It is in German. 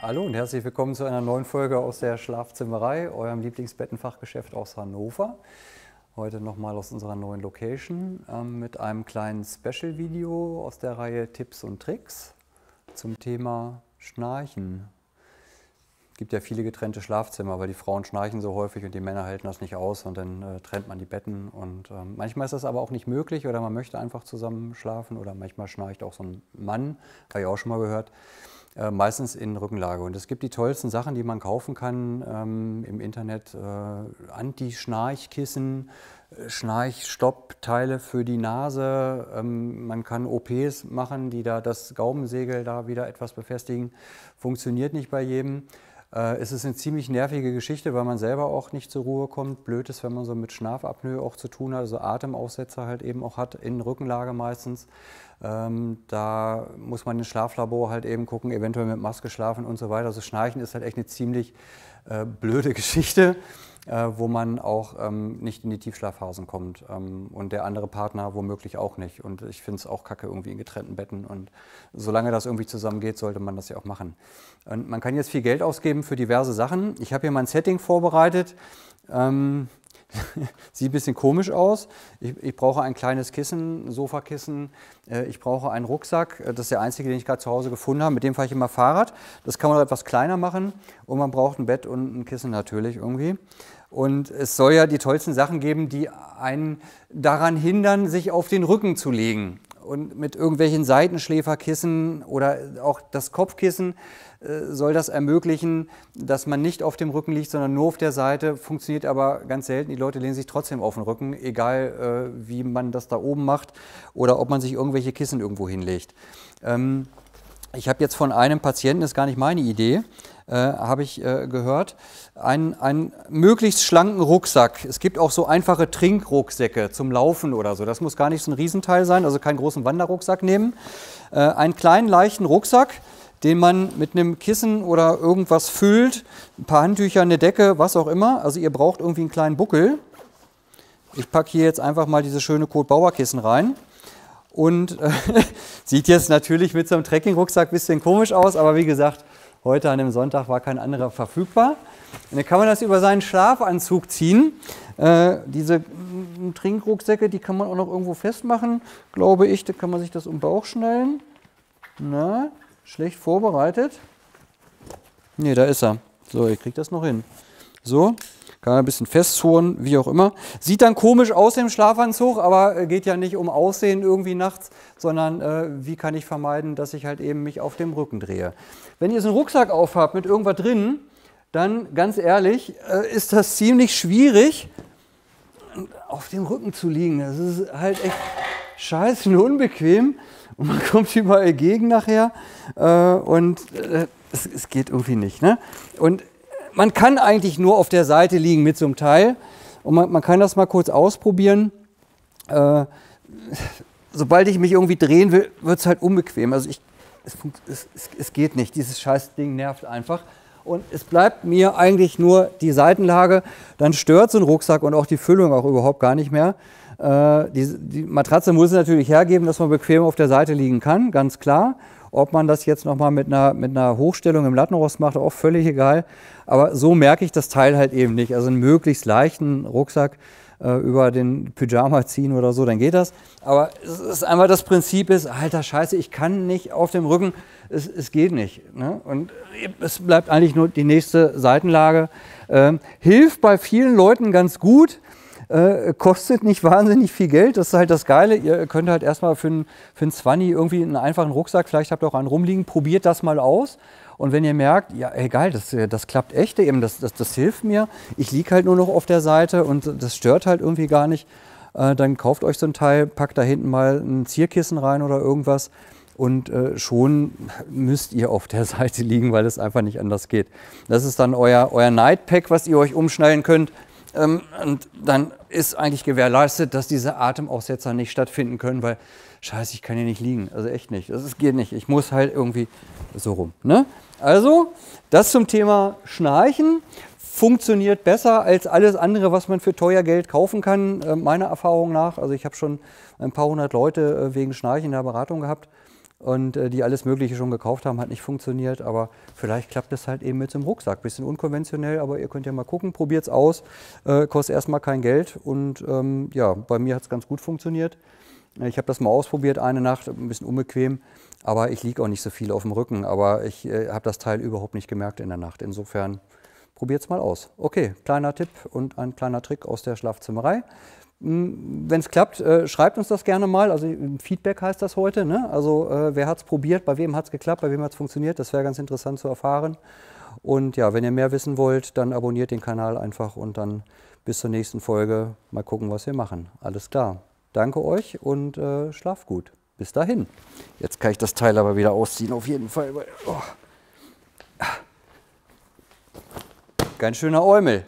Hallo und herzlich willkommen zu einer neuen Folge aus der Schlafzimmerei, eurem Lieblingsbettenfachgeschäft aus Hannover. Heute nochmal aus unserer neuen Location mit einem kleinen Special-Video aus der Reihe Tipps und Tricks zum Thema Schnarchen. Es gibt ja viele getrennte Schlafzimmer, weil die Frauen schnarchen so häufig und die Männer halten das nicht aus und dann trennt man die Betten. Und manchmal ist das aber auch nicht möglich oder man möchte einfach zusammen schlafen oder manchmal schnarcht auch so ein Mann, habe ich auch schon mal gehört. Meistens in Rückenlage. Und es gibt die tollsten Sachen, die man kaufen kann im Internet. Anti-Schnarchkissen, Schnarchstoppteile für die Nase. Man kann OPs machen, die da das Gaumensegel da wieder etwas befestigen. Funktioniert nicht bei jedem. Es ist eine ziemlich nervige Geschichte, weil man selber auch nicht zur Ruhe kommt. Blöd ist, wenn man so mit Schlafapnoe auch zu tun hat, also Atemaussetzer halt eben auch hat, in Rückenlage meistens. Da muss man im Schlaflabor halt eben gucken, eventuell mit Maske schlafen und so weiter. Also Schnarchen ist halt echt eine ziemlich blöde Geschichte, wo man auch nicht in die Tiefschlafphasen kommt und der andere Partner womöglich auch nicht. Und ich finde es auch kacke irgendwie in getrennten Betten und solange das irgendwie zusammengeht, sollte man das ja auch machen. Und man kann jetzt viel Geld ausgeben für diverse Sachen. Ich habe hier mein Setting vorbereitet. Sieht ein bisschen komisch aus. Ich brauche ein kleines Kissen, ein Sofakissen. Ich brauche einen Rucksack. Das ist der einzige, den ich gerade zu Hause gefunden habe. Mit dem fahre ich immer Fahrrad. Das kann man etwas kleiner machen. Und man braucht ein Bett und ein Kissen natürlich irgendwie. Und es soll ja die tollsten Sachen geben, die einen daran hindern, sich auf den Rücken zu legen. Und mit irgendwelchen Seitenschläferkissen oder auch das Kopfkissen soll das ermöglichen, dass man nicht auf dem Rücken liegt, sondern nur auf der Seite. Funktioniert aber ganz selten. Die Leute lehnen sich trotzdem auf den Rücken, egal wie man das da oben macht oder ob man sich irgendwelche Kissen irgendwo hinlegt. Ich habe jetzt von einem Patienten, das ist gar nicht meine Idee, habe ich gehört, einen möglichst schlanken Rucksack. Es gibt auch so einfache Trinkrucksäcke zum Laufen oder so. Das muss gar nicht so ein Riesenteil sein, also keinen großen Wanderrucksack nehmen. Einen kleinen, leichten Rucksack, den man mit einem Kissen oder irgendwas füllt, ein paar Handtücher, eine Decke, was auch immer. Also ihr braucht irgendwie einen kleinen Buckel. Ich packe hier jetzt einfach mal dieses schöne Kurt-Bauer-Kissen rein. Und sieht jetzt natürlich mit so einem Trekking-Rucksack ein bisschen komisch aus, aber wie gesagt, heute an dem Sonntag war kein anderer verfügbar. Und dann kann man das über seinen Schlafanzug ziehen. Diese Trinkrucksäcke, die kann man auch noch irgendwo festmachen, glaube ich. Da kann man sich das um den Bauch schnallen. Na, schlecht vorbereitet. Ne, da ist er. So, ich kriege das noch hin. So, kann man ein bisschen festzurren, wie auch immer. Sieht dann komisch aus im Schlafanzug, aber geht ja nicht um Aussehen irgendwie nachts, sondern wie kann ich vermeiden, dass ich halt eben mich auf dem Rücken drehe. Wenn ihr so einen Rucksack aufhabt mit irgendwas drin, dann ganz ehrlich, ist das ziemlich schwierig, auf dem Rücken zu liegen. Das ist halt echt scheiße und unbequem und man kommt überall gegen nachher es geht irgendwie nicht. Ne? Und man kann eigentlich nur auf der Seite liegen mit so einem Teil und man kann das mal kurz ausprobieren. Sobald ich mich irgendwie drehen will, wird es halt unbequem. Also es geht nicht, dieses scheiß Ding nervt einfach. Und es bleibt mir eigentlich nur die Seitenlage, dann stört so ein Rucksack und auch die Füllung auch überhaupt gar nicht mehr. Die Matratze muss es natürlich hergeben, dass man bequem auf der Seite liegen kann, ganz klar. Ob man das jetzt nochmal mit einer Hochstellung im Lattenrost macht, auch völlig egal. Aber so merke ich das Teil halt eben nicht. Also einen möglichst leichten Rucksack über den Pyjama ziehen oder so, dann geht das. Aber es ist einfach das Prinzip ist, alter Scheiße, ich kann nicht auf dem Rücken, es geht nicht. Ne? Und es bleibt eigentlich nur die nächste Seitenlage. Hilft bei vielen Leuten ganz gut. Kostet nicht wahnsinnig viel Geld, das ist halt das Geile. Ihr könnt halt erstmal für einen 20 irgendwie einen einfachen Rucksack, vielleicht habt ihr auch einen rumliegen, probiert das mal aus. Und wenn ihr merkt, ja egal, das klappt echt eben, das hilft mir, ich liege halt nur noch auf der Seite und das stört halt irgendwie gar nicht, dann kauft euch so ein Teil, packt da hinten mal ein Zierkissen rein oder irgendwas und schon müsst ihr auf der Seite liegen, weil es einfach nicht anders geht. Das ist dann euer Nightpack, was ihr euch umschnallen könnt. Und dann ist eigentlich gewährleistet, dass diese Atemaussetzer nicht stattfinden können, weil scheiße, ich kann hier nicht liegen, also echt nicht, das geht nicht, ich muss halt irgendwie so rum. Ne? Also, das zum Thema Schnarchen funktioniert besser als alles andere, was man für teuer Geld kaufen kann, meiner Erfahrung nach. Also ich habe schon ein paar hundert Leute wegen Schnarchen in der Beratung gehabt und die alles Mögliche schon gekauft haben, hat nicht funktioniert, aber vielleicht klappt es halt eben mit so einem Rucksack. Bisschen unkonventionell, aber ihr könnt ja mal gucken, probiert es aus, kostet erstmal kein Geld und ja, bei mir hat es ganz gut funktioniert. Ich habe das mal ausprobiert, eine Nacht, ein bisschen unbequem, aber ich liege auch nicht so viel auf dem Rücken, aber ich habe das Teil überhaupt nicht gemerkt in der Nacht. Insofern probiert es mal aus. Okay, kleiner Tipp und ein kleiner Trick aus der Schlafzimmerei. Wenn es klappt, schreibt uns das gerne mal. Also Feedback heißt das heute. Ne? Also wer hat es probiert, bei wem hat es geklappt, bei wem hat es funktioniert. Das wäre ganz interessant zu erfahren. Und ja, wenn ihr mehr wissen wollt, dann abonniert den Kanal einfach und dann bis zur nächsten Folge mal gucken, was wir machen. Alles klar. Danke euch und schlaft gut. Bis dahin. Jetzt kann ich das Teil aber wieder ausziehen, auf jeden Fall. Oh. Ganz schöner Eumel.